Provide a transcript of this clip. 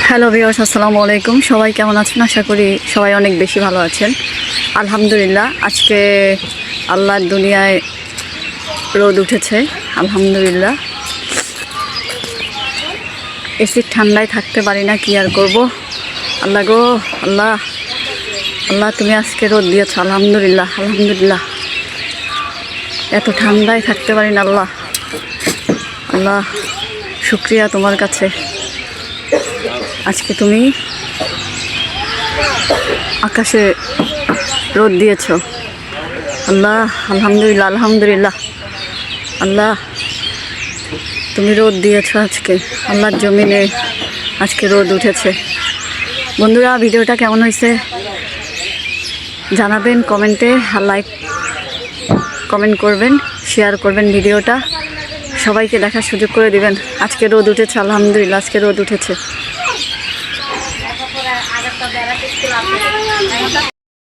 Hello viewers, আসসালামু আলাইকুম। সবাই কেমন আছেন? আশা করি সবাই অনেক বেশি ভালো আছেন। আলহামদুলিল্লাহ, আজকে আল্লাহর দুনিয়ায় রোদ উঠেছে। আলহামদুলিল্লাহ, এসির ঠান্ডায় থাকতে পারি না, কি আর করব। আল্লাহ গো আল্লাহ, আল্লাহ তুমি আজকে রোদ দিয়েছ। আলহামদুলিল্লাহ আলহামদুলিল্লাহ, এত ঠান্ডায় থাকতে পারি না। আল্লাহ আল্লাহ, শুক্রিয়া তোমার কাছে, আজকে তুমি আকাশে রোদ দিয়েছ। আল্লাহ আলহামদুলিল্লাহ আলহামদুলিল্লাহ, আল্লাহ তুমি রোদ দিয়েছ আজকে। আল্লাহর জমিনে আজকে রোদ উঠেছে। বন্ধুরা, ভিডিওটা কেমন হয়েছে জানাবেন কমেন্টে, লাইক কমেন্ট করবেন, শেয়ার করবেন ভিডিওটা, সবাইকে দেখার সুযোগ করে দিবেন। আজকে রোদ উঠেছে, আলহামদুলিল্লাহ আজকে রোদ উঠেছে।